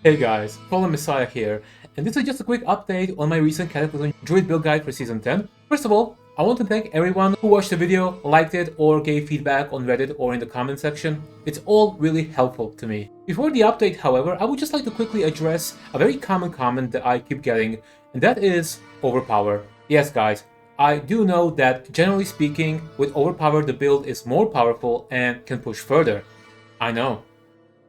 Hey guys, Fallen Messiah here, and this is just a quick update on my recent Cataclysm Druid build guide for Season 10. First of all, I want to thank everyone who watched the video, liked it, or gave feedback on Reddit or in the comment section. It's all really helpful to me. Before the update, however, I would just like to quickly address a very common comment that I keep getting, and that is Overpower. Yes guys, I do know that generally speaking, with Overpower the build is more powerful and can push further. I know.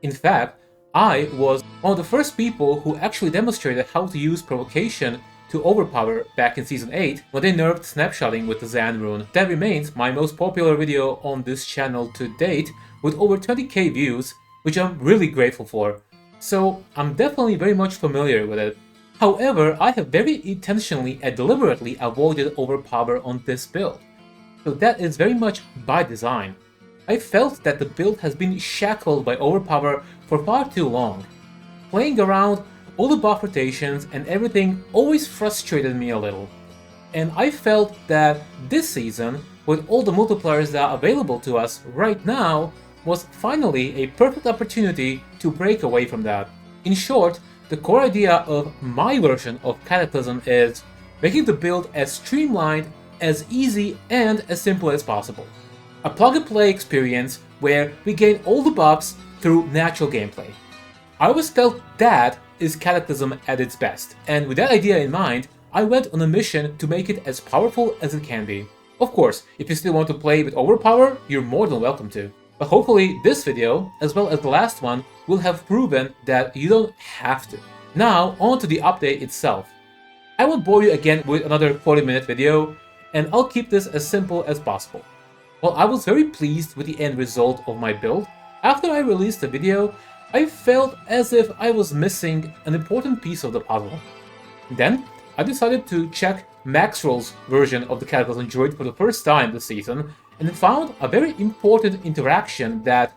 In fact, I was one of the first people who actually demonstrated how to use Provocation to Overpower back in Season 8 when they nerfed snapshotting with the Zan rune. That remains my most popular video on this channel to date with over 20k views, which I'm really grateful for. So I'm definitely very much familiar with it. However, I have very intentionally and deliberately avoided Overpower on this build. So that is very much by design. I felt that the build has been shackled by Overpower for far too long. Playing around, all the buff rotations and everything always frustrated me a little. And I felt that this season, with all the multipliers that are available to us right now, was finally a perfect opportunity to break away from that. In short, the core idea of my version of Cataclysm is making the build as streamlined, as easy, and as simple as possible. A plug-and-play experience where we gain all the buffs through natural gameplay. I always felt that is Cataclysm at its best, and with that idea in mind, I went on a mission to make it as powerful as it can be. Of course, if you still want to play with Overpower, you're more than welcome to. But hopefully this video, as well as the last one, will have proven that you don't have to. Now, on to the update itself. I won't bore you again with another 40-minute video, and I'll keep this as simple as possible. While I was very pleased with the end result of my build, after I released the video, I felt as if I was missing an important piece of the puzzle. Then, I decided to check Maxwell's version of the Cataclysm Druid for the first time this season, and found a very important interaction that,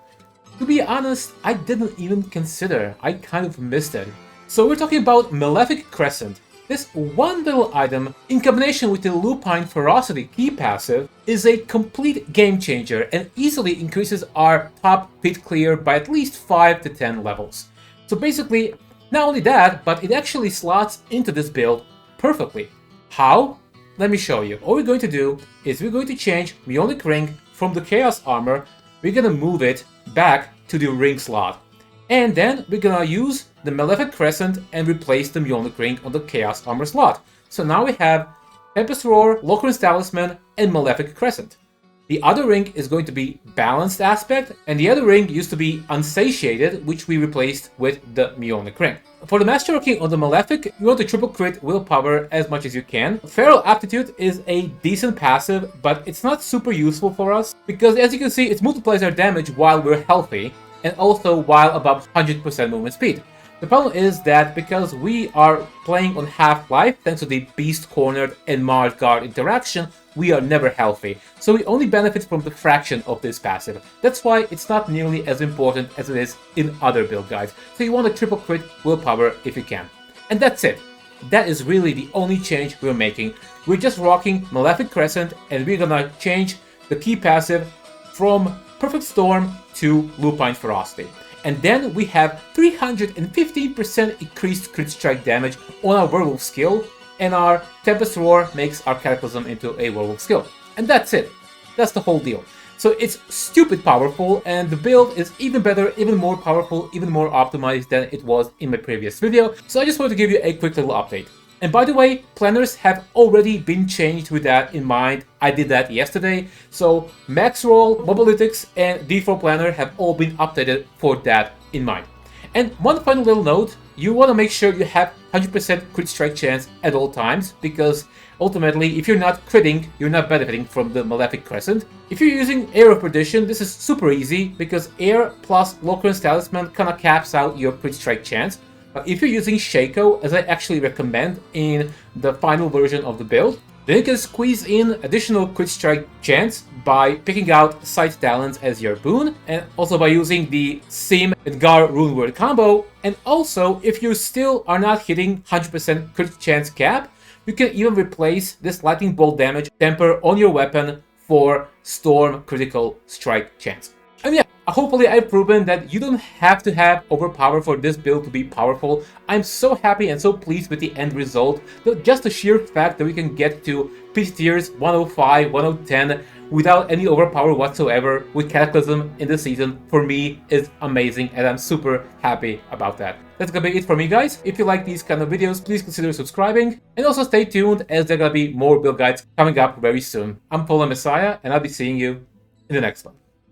to be honest, I didn't even consider. I kind of missed it. So we're talking about Malefic Crescent. This one little item, in combination with the Lupine Ferocity key passive, is a complete game changer and easily increases our top pit clear by at least 5 to 10 levels. So basically, not only that, but it actually slots into this build perfectly. How? Let me show you. All we're going to do is we're going to change Malefic Ring from the Chaos Armor, we're going to move it back to the ring slot. And then we're gonna use the Malefic Crescent and replace the Mjolnir Ring on the Chaos Armor slot. So now we have Tempest Roar, Lochran's Talisman, and Malefic Crescent. The other ring is going to be Balanced Aspect, and the other ring used to be Unsatiated, which we replaced with the Mjolnir Ring. For the Master King on the Malefic, you want to triple crit willpower as much as you can. Feral Aptitude is a decent passive, but it's not super useful for us, because as you can see, it multiplies our damage while we're healthy, and also while above 100% movement speed. The problem is that because we are playing on half-life, thanks to the Beast Cornered and Mars Guard interaction, we are never healthy. So we only benefit from the fraction of this passive. That's why it's not nearly as important as it is in other build guides. So you want to triple crit willpower if you can. And that's it. That is really the only change we're making. We're just rocking Malefic Crescent, and we're gonna change the key passive from Perfect Storm to Lupine Ferocity. And then we have 315% increased crit strike damage on our Werewolf skill, and our Tempest Roar makes our Cataclysm into a Werewolf skill. And that's it. That's the whole deal. So it's stupid powerful, and the build is even better, even more powerful, even more optimized than it was in my previous video. So I just wanted to give you a quick little update. And by the way, planners have already been changed with that in mind. I did that yesterday. So Max Roll, Mobalytics, and D4 Planner have all been updated for that in mind. And one final little note, you want to make sure you have 100% crit strike chance at all times, because ultimately, if you're not critting, you're not benefiting from the Malefic Crescent. If you're using Air of Perdition, this is super easy, because Air plus Lochran's Talisman kinda caps out your crit strike chance. But if you're using Shaco, as I actually recommend in the final version of the build, then you can squeeze in additional crit strike chance by picking out Sight Talons as your boon, and also by using the Sim and Gar Rune Word combo. And also, if you still are not hitting 100% crit chance cap, you can even replace this Lightning Bolt damage temper on your weapon for Storm critical strike chance. And yeah, Hopefully I've proven that you don't have to have overpower for this build to be powerful. I'm so happy and so pleased with the end result. Just the sheer fact that we can get to PC tiers 105, 110 without any overpower whatsoever with Cataclysm in the season, for me, is amazing, and I'm super happy about that. That's gonna be it for me, guys. If you like these kind of videos, please consider subscribing, and also stay tuned as there are gonna be more build guides coming up very soon. I'm Polar Messiah, and I'll be seeing you in the next one.